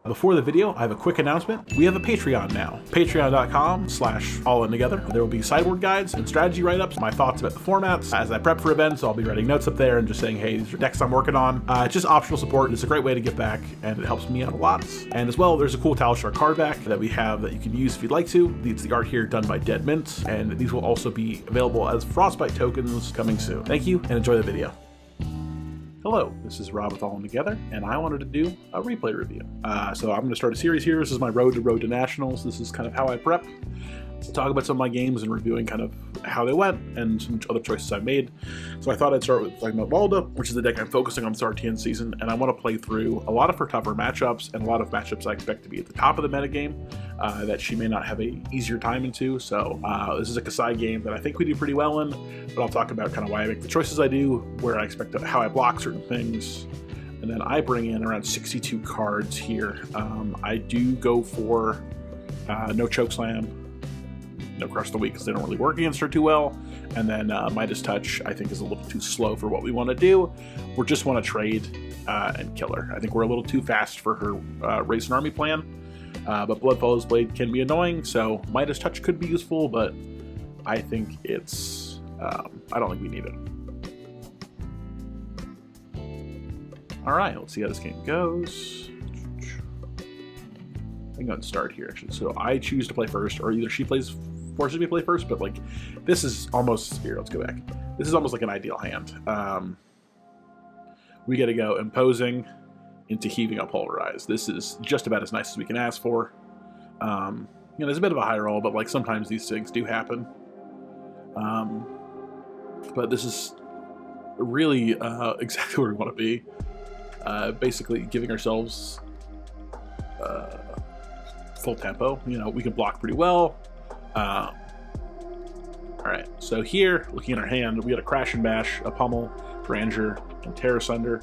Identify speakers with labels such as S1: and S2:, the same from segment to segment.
S1: Before the video, I have a quick announcement. We have a Patreon now. Patreon.com/allintogether. There will be sideboard guides and strategy write-ups, my thoughts about the formats. As I prep for events, I'll be writing notes up there and just saying, hey, these are decks I'm working on. It's just optional support. It's a great way to give back, and it helps me out a lot. And as well, there's a cool Talishar card back that we have that you can use if you'd like to. It's the art here done by Dead Mint, and these will also be available as Frostbite tokens coming soon. Thank you, and enjoy the video. Hello, this is Rob with All In Together, and I wanted to do a replay review. So I'm going to start a series here. This is my Road to Nationals. This is kind of how I prep. To talk about some of my games and reviewing kind of how they went and some other choices I've made. So I thought I'd start with talking about Valda, which is the deck I'm focusing on this RTN season, and I want to play through a lot of her tougher matchups and a lot of matchups I expect to be at the top of the metagame that she may not have a easier time into. So this is a Kassai game that I think we do pretty well in, but I'll talk about kind of why I make the choices I do, where I expect how I block certain things. And then I bring in around 62 cards here. I do go for no Chokeslam, no Crush the Weak because they don't really work against her too well, and then Midas Touch I think is a little too slow for what we want to do. We just want to trade and kill her. I think we're a little too fast for her Race an Army plan, but Blood Follows Blade can be annoying, so Midas Touch could be useful, but I think it's I don't think we need it. Alright, let's see how this game goes. I can go and start here actually. So I choose to play first, or either she forces me to play first, but like this is almost here. Let's go back. This is almost like an ideal hand. We got to go imposing into heaving up pulverize. This is just about as nice as we can ask for. You know, there's a bit of a high roll, but like sometimes these things do happen. But this is really exactly where we want to be. Basically giving ourselves full tempo. You know, we can block pretty well. Alright, so here, looking at our hand, we got a Crash and Bash, a Pummel, Grandeur, and Terra Sunder.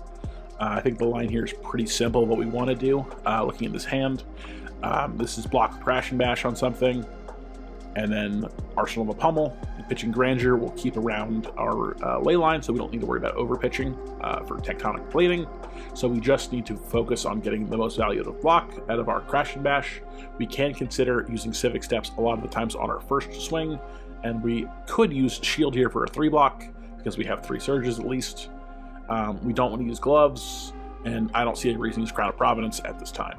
S1: I think the line here is pretty simple what we want to do. Looking at this hand, this is block Crash and Bash on something, and then Arsenal of a Pummel. And pitching Grandeur will keep around our ley line, so we don't need to worry about over pitching for tectonic plating. So we just need to focus on getting the most value of block out of our Crash and Bash. We can consider using Civic Steps a lot of the times on our first swing, and we could use Shield here for a 3-block because we have 3 surges at least. We don't want to use gloves, and I don't see any reason to use Crown of Providence at this time.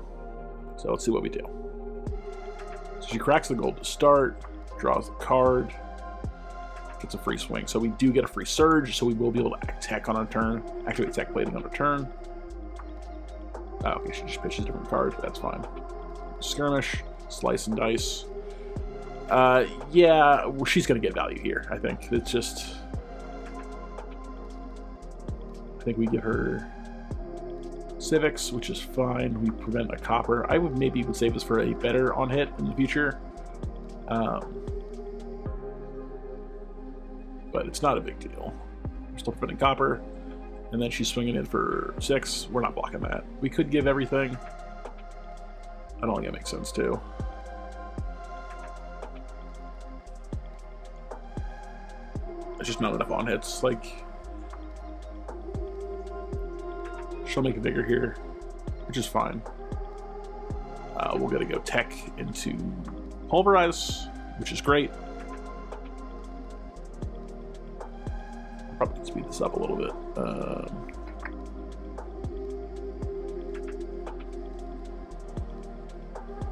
S1: So let's see what we do. So she cracks the gold to start, draws the card, gets a free swing. So we do get a free surge, so we will be able to attack on our turn, activate attack plating on our turn. Oh, okay, she just pitches a different card, but that's fine. Skirmish, slice and dice. Yeah, well, she's gonna get value here, I think. It's just, I think we give her Civics, which is fine. We prevent a copper. I would maybe even save this for a better on hit in the future. But it's not a big deal. We're still preventing copper. And then she's swinging in for 6. We're not blocking that. We could give everything. I don't think that makes sense too. It's just not enough on hits. Like, she'll make a bigger here, which is fine. We're gonna go tech into pulverize, which is great. Probably can speed this up a little bit.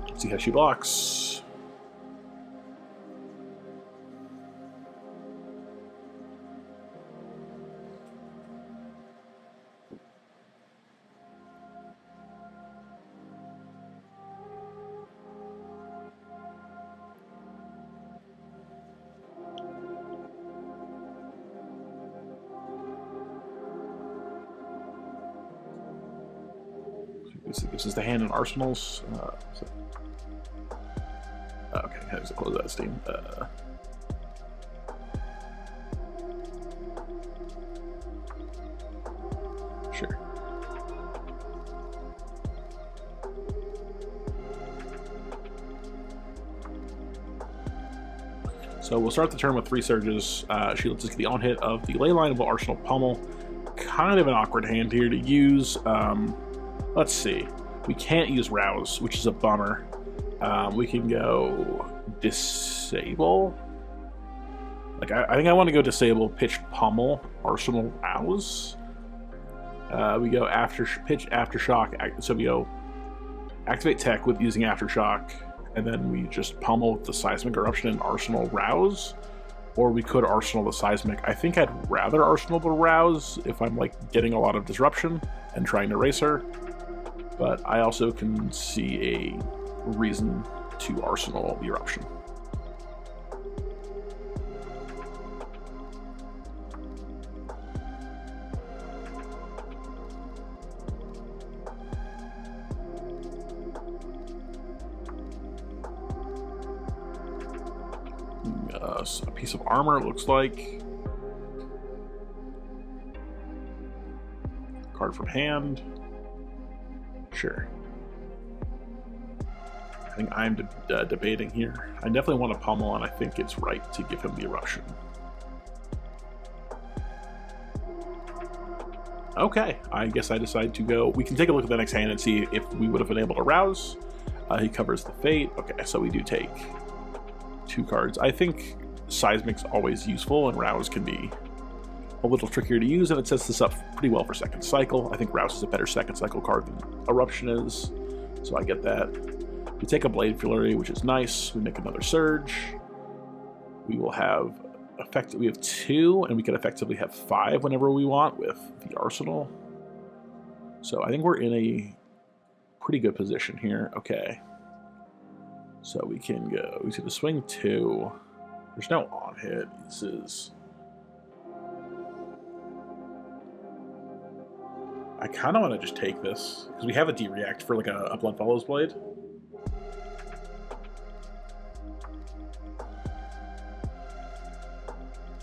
S1: Let's see how she blocks. This is the hand in arsenals. Okay, how does it close that steam? Sure. So we'll start the turn with 3 surges. She lets us get the on hit of the ley line of Arsenal Pummel. Kind of an awkward hand here to use. Let's see. We can't use Rouse, which is a bummer. We can go Disable. Like, I think I want to go Disable, Pitch, Pummel, Arsenal, Rouse. We go Pitch, Aftershock, so we go Activate Tech with using Aftershock, and then we just Pummel with the Seismic Eruption and Arsenal, Rouse. Or we could Arsenal the Seismic. I think I'd rather Arsenal the Rouse if I'm like getting a lot of disruption and trying to race her. But I also can see a reason to Arsenal the Eruption. A piece of armor, it looks like. Card from hand. Sure. I think I'm debating here. I definitely want to pummel, and I think it's right to give him the eruption. Okay, I guess I decide to go. We can take a look at the next hand and see if we would have been able to rouse. He covers the fate. Okay, so we do take 2 cards. I think Seismic's always useful, and Rouse can be a little trickier to use, and it sets this up pretty well for second cycle. I think Rouse is a better second cycle card than Eruption is, so I get that. We take a Blade Flurry, which is nice. We make another Surge. We will have we have 2, and we can effectively have 5 whenever we want with the Arsenal. So I think we're in a pretty good position here. Okay. So we can go, we see the swing 2. There's no on hit. This is, I kind of want to just take this because we have a D-react for like a Blood Follows Blade.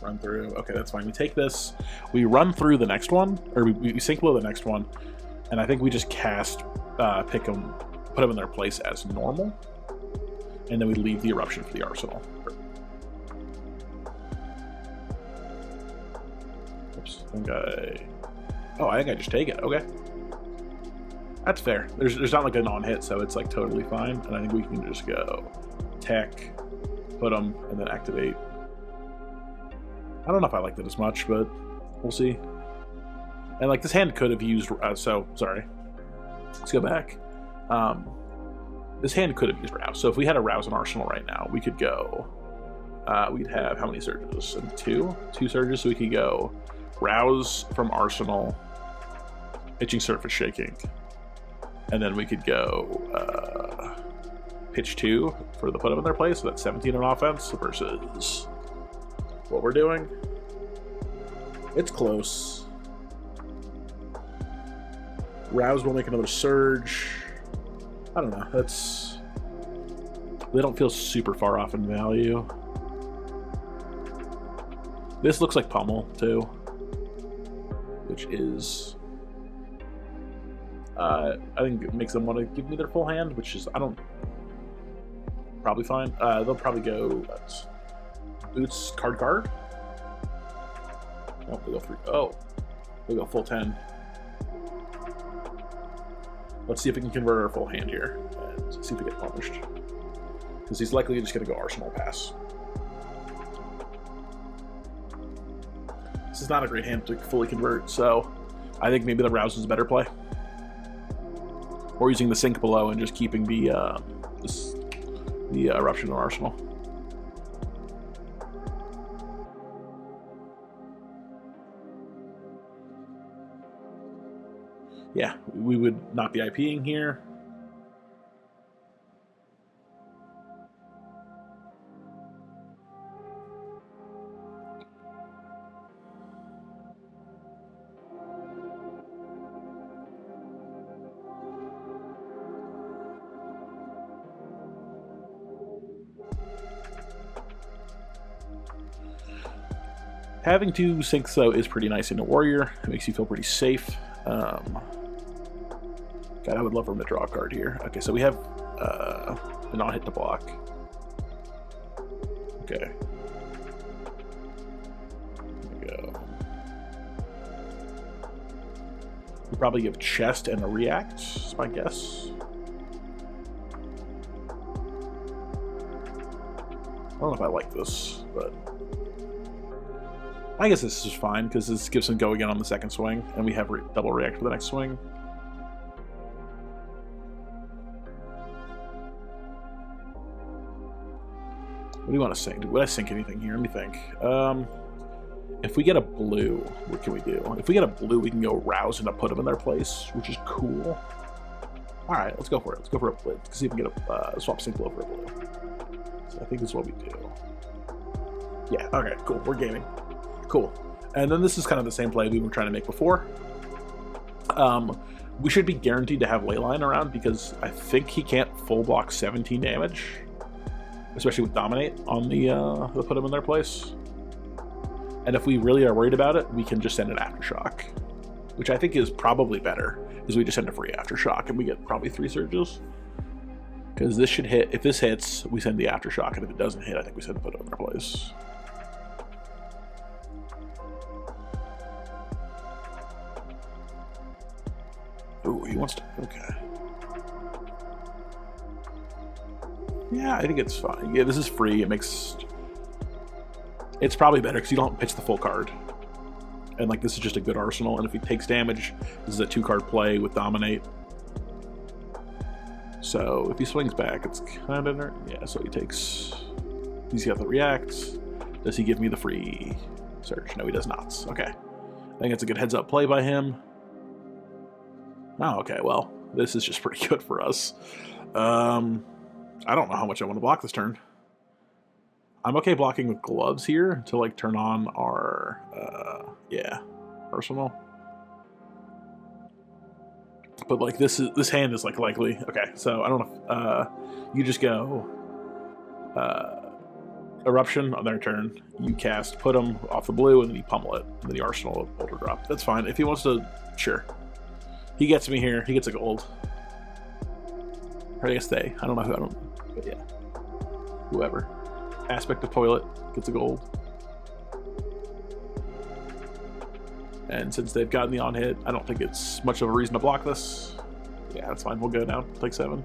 S1: Run through. Okay, that's fine. We take this. We run through the next one, or we sink below the next one, and I think we just cast, pick them, put them in their place as normal. And then we leave the eruption for the Arsenal. Oops, I think I just take it. Okay. That's fair. There's not like a non-hit, so it's like totally fine. And I think we can just go tech, put them, and then activate. I don't know if I like that as much, but we'll see. And like this hand could have used, sorry. Let's go back. This hand could have used Rouse. So if we had a Rouse in Arsenal right now, we could go, we'd have how many surges? 2 surges, so we could go Rouse from Arsenal, Pitching Surface Shaking, and then we could go Pitch 2 for the put them in their place, so that's 17 on offense versus what we're doing. It's close. Rouse will make another Surge. I don't know, they don't feel super far off in value. This looks like Pummel too, which is, I think it makes them want to give me their full hand, which is, probably fine. They'll probably go, Boots, card. Oh, they go 3. Oh, they go full 10. Let's see if we can convert our full hand here and see if we get punished. Because he's likely just going to go Arsenal pass. This is not a great hand to fully convert, so I think maybe the Rouse is a better play. Or using the sink below and just keeping the Eruption in Arsenal. Yeah, we would not be IPing here. Having 2 sinks, though, is pretty nice in a warrior. It makes you feel pretty safe. God, I would love for him to draw a card here. Okay, so we have a non-hit to block. Okay. There we go. We'll probably give Chest and a React, is my guess. I don't know if I like this, but I guess this is fine because this gives him go again on the second swing, and we have double react for the next swing. What do you want to sink? Would I sink anything here? Let me think. If we get a blue, what can we do? If we get a blue, we can go rouse and put them in their place, which is cool. All right, let's go for it. Let's go for a blue. Let's see if we can get a swap sink blue for a blue. So I think this is what we do. Yeah, okay, cool. We're gaming. Cool. And then this is kind of the same play we were trying to make before. We should be guaranteed to have Leyline around because I think he can't full block 17 damage, especially with Dominate on the put him in their place. And if we really are worried about it, we can just send an Aftershock, which I think is probably better, because we just send a free Aftershock and we get probably 3 surges. Because this should hit. If this hits, we send the Aftershock, and if it doesn't hit, I think we send the put him in their place. Ooh, he wants to. Okay. Yeah, I think it's fine. Yeah, this is free. It makes. It's probably better because you don't pitch the full card. And like this is just a good arsenal. And if he takes damage, this is a 2-card play with Dominate. So if he swings back, it's kind of yeah. So he takes. He's got the react. Does he give me the free surge? No, he does not. Okay. I think it's a good heads-up play by him. Oh, okay. Well, this is just pretty good for us. I don't know how much I want to block this turn. I'm okay blocking with gloves here to like turn on our arsenal. But like this hand is like likely. Okay, so I don't know if you just go eruption on their turn. You cast put him off the blue and then you pummel it. And then the arsenal of boulder drop. That's fine. If he wants to, sure. He gets me here. He gets a gold. Or I guess they. I don't know who. I don't. But yeah, whoever. Aspect of Toilet gets a gold. And since they've gotten the on hit, I don't think it's much of a reason to block this. Yeah, that's fine. We'll go now. Take 7.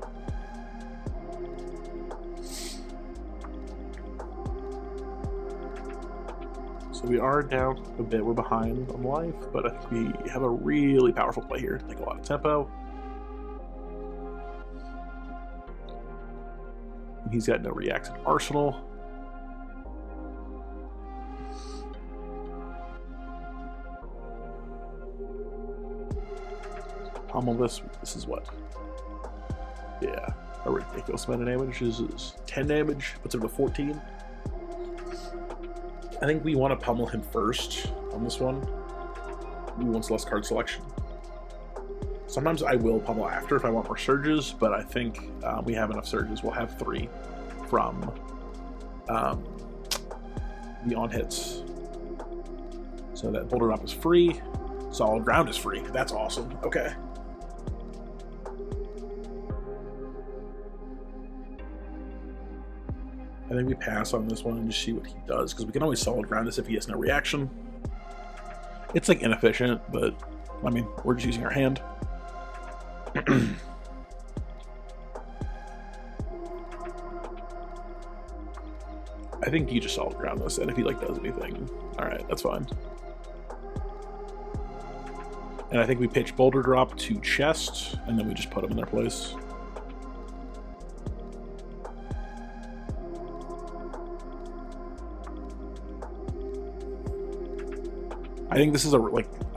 S1: So we are down a bit. We're behind on life, but I think we have a really powerful play here. Take a lot of tempo. He's got no reacts in arsenal. Pummel this. This is what? Yeah, a ridiculous amount of damage. This is 10 damage, puts him to 14. I think we want to pummel him first on this one. He wants less card selection. Sometimes I will pummel after if I want more surges, but I think we have enough surges. We'll have 3 from the on hits. So that boulder drop is free. Solid ground is free. That's awesome. Okay. I think we pass on this one and just see what he does, because we can always solid ground this if he has no reaction. It's like inefficient, but I mean, we're just using our hand. I think you just solid ground this, and if he like does anything, all right, that's fine. And I think we pitch boulder drop to chest, and then we just put them in their place. I think this is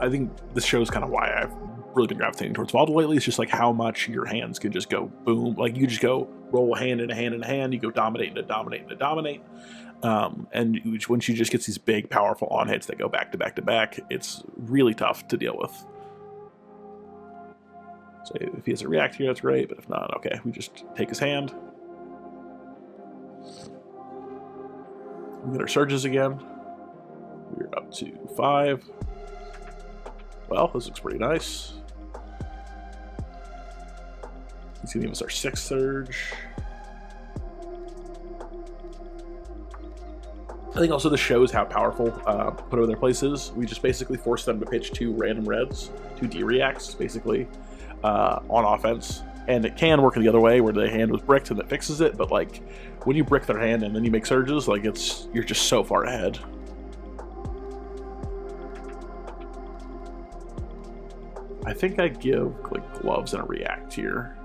S1: I think this shows kind of why I've really been gravitating towards Valda lately. It's just like how much your hands can just go boom. Like you just go roll a hand in a hand in a hand. You go dominate into dominate into dominate. And once you just get these big, powerful on hits that go back to back to back, it's really tough to deal with. So if he has a react here, that's great. But if not, okay, we just take his hand. We get our surges again. We're up to 5. Well, this looks pretty nice. He's gonna give us our 6th surge. I think also this shows how powerful put over their place is. We just basically force them to pitch 2 random reds, 2 D-reacts, basically, on offense. And it can work the other way, where the hand was bricked and it fixes it, but like when you brick their hand and then you make surges, like you're just so far ahead. I think I'd give like gloves and a react here.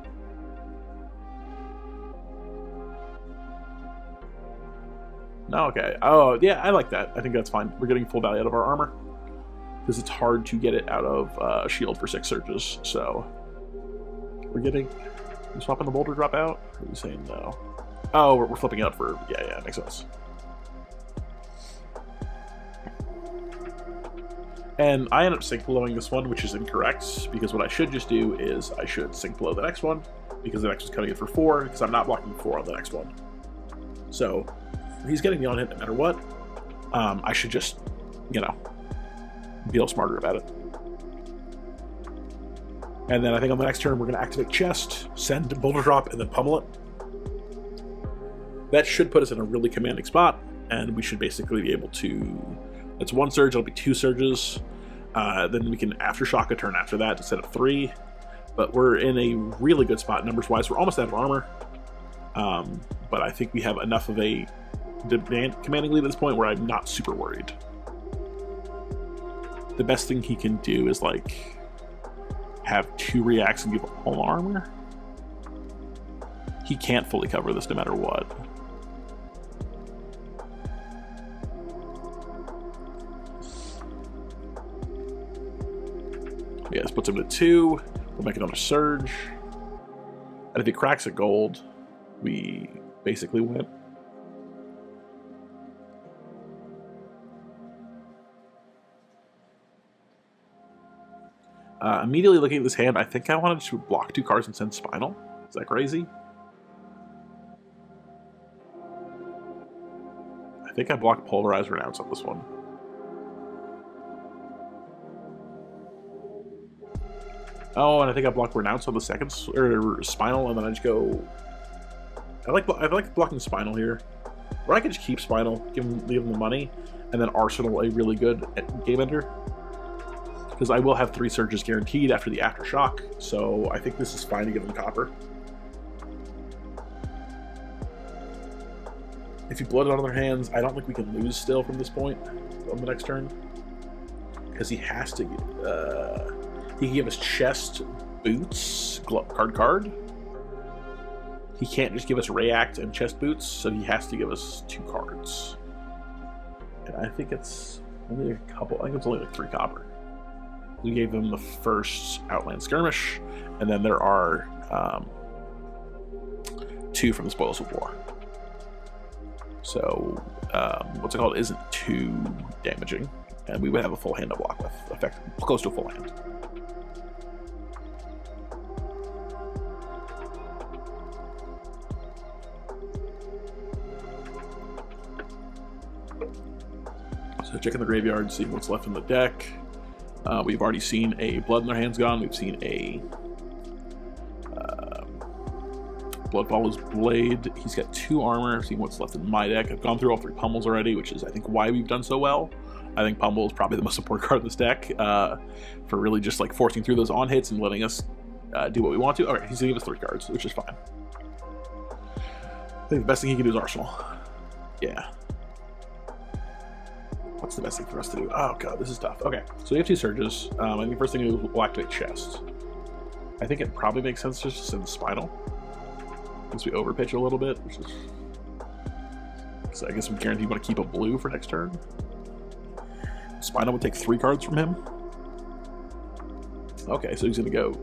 S1: No, okay. Oh, yeah, I like that. I think that's fine. We're getting full value out of our armor, because it's hard to get it out of shield for 6 surges. So we're getting... Are we swapping the boulder drop out? Or are we saying no? Oh, we're flipping it up for... Yeah, makes sense. And I end up sync blowing this one, which is incorrect, because what I should just do is I should sync blow the next one, because the next one's coming in for 4, because I'm not blocking 4 on the next one. So he's getting the on hit no matter what. I should just, you know, be a little smarter about it. And then I think on the next turn we're going to activate chest, send boulder drop, and then pummel it. That should put us in a really commanding spot, and we should basically be able to... It's 1 surge, it'll be 2 surges. Then we can aftershock a turn after that instead of 3. But we're in a really good spot numbers-wise. We're almost out of armor. But I think we have enough of a commanding lead at this point where I'm not super worried. The best thing he can do is like have 2 reacts and give all armor. He can't fully cover this no matter what. Yeah, this puts him to 2. We'll make another surge. And if he cracks a gold, we basically win. Immediately looking at this hand, I think I wanted to block 2 cards and send Spinal. Is that crazy? I think I blocked Polarized Renounce on this one. Oh, and I think I blocked Renounce on the second, or Spinal, and then I just go... I like blocking Spinal here. Or I could just keep Spinal, leave him the money, and then Arsenal a really good game ender. Because I will have 3 surges guaranteed after the Aftershock, so I think this is fine to give him copper. If you blood it on their hands, I don't think we can lose still from this point on the next turn. Because he has to... he can give us chest, boots, card. He can't just give us react and chest boots, so he has to give us 2 cards. And I think it's only a couple... I think it's only like 3 copper. We gave them the first Outland Skirmish, and then there are 2 from the Spoils of War. So, what's it called isn't too damaging, and we would have a full hand to block with, effectively close to a full hand. So checking the graveyard, seeing what's left in the deck. We've already seen a Blood in Their Hands gone. We've seen a Bloodfallow's Blade. He's got 2 armor. I've seen what's left in my deck. I've gone through all 3 pummels already, which is, I think, why we've done so well. I think pummel is probably the most important card in this deck for really just like forcing through those on hits and letting us do what we want to. All right, he's gonna give us 3 cards, which is fine. I think the best thing he can do is Arsenal. Yeah. What's the best thing for us to do? Oh god, this is tough. Okay, so we have 2 surges. I think the first thing we'll activate chest. I think it probably makes sense just to send Spinal, since we overpitch a little bit, which is... So I guess we guarantee we want to keep a blue for next turn. Spinal would take 3 cards from him. Okay, so he's gonna go.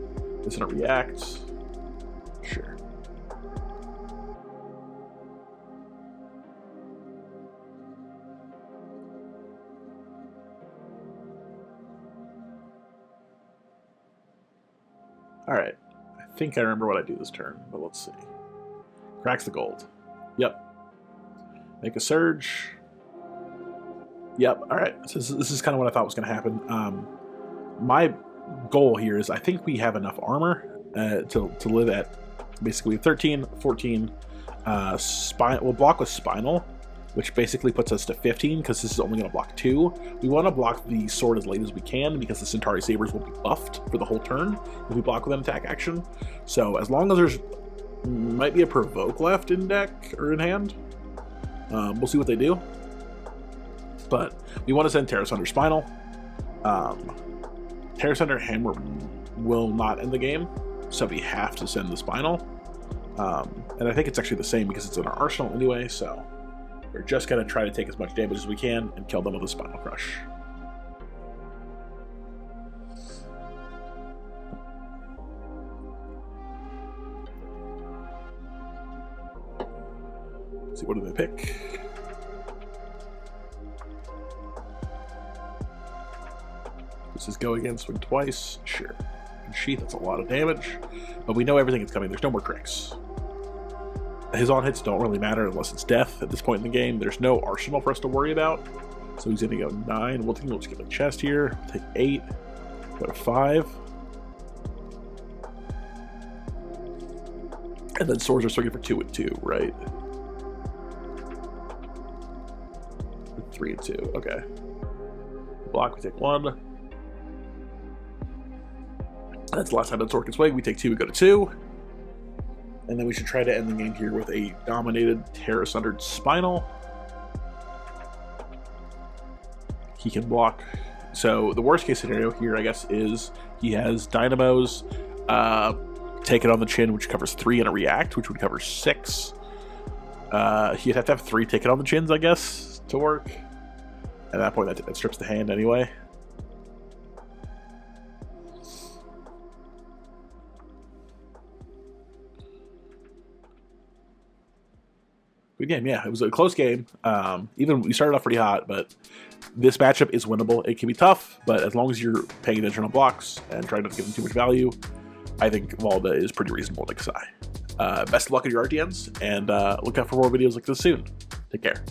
S1: This is gonna react. Sure. Alright, I think I remember what I do this turn, but let's see. Cracks the gold. Yep. Make a surge. Yep, alright. So this is kind of what I thought was going to happen. My goal here is I think we have enough armor to live at basically 13, 14. We'll block with Spinal, which basically puts us to 15 because this is only going to block 2. We want to block the sword as late as we can because the Centauri Sabers will be buffed for the whole turn if we block with an attack action. So as long as there's might be a provoke left in deck or in hand, we'll see what they do. But we want to send Terra Sunder Spinal. Terra Sunder Hammer will not end the game, so we have to send the Spinal. And I think it's actually the same because it's in our arsenal anyway, so we're just going to try to take as much damage as we can and kill them with a Spinal Crush. Let's see, what do they pick? This is go again, swing twice. Sure. Sheath, that's a lot of damage, but we know everything is coming. There's no more tricks. His on hits don't really matter unless it's death at this point in the game. There's no arsenal for us to worry about. So he's going to go 9. We'll just get the chest here. We'll take 8. Go to 5. And then swords are swinging for 2 and 2, right? 3 and 2. Okay. Block, we take 1. That's the last time that sword can swing. We take 2, we go to 2. And then we should try to end the game here with a dominated Terra Sundered Spinal. He can block. So the worst case scenario here, I guess, is he has Dynamos, take it on the chin, which covers 3, and a react, which would cover 6. He'd have to have 3 take it on the chins, I guess, to work. At that point, that strips the hand anyway. Good game, yeah. It was a close game. Even we started off pretty hot, but this matchup is winnable. It can be tough, but as long as you're paying attention on blocks and trying not to give them too much value, I think Valda is pretty reasonable to Kassai. Best of luck at your RTNs, and look out for more videos like this soon. Take care.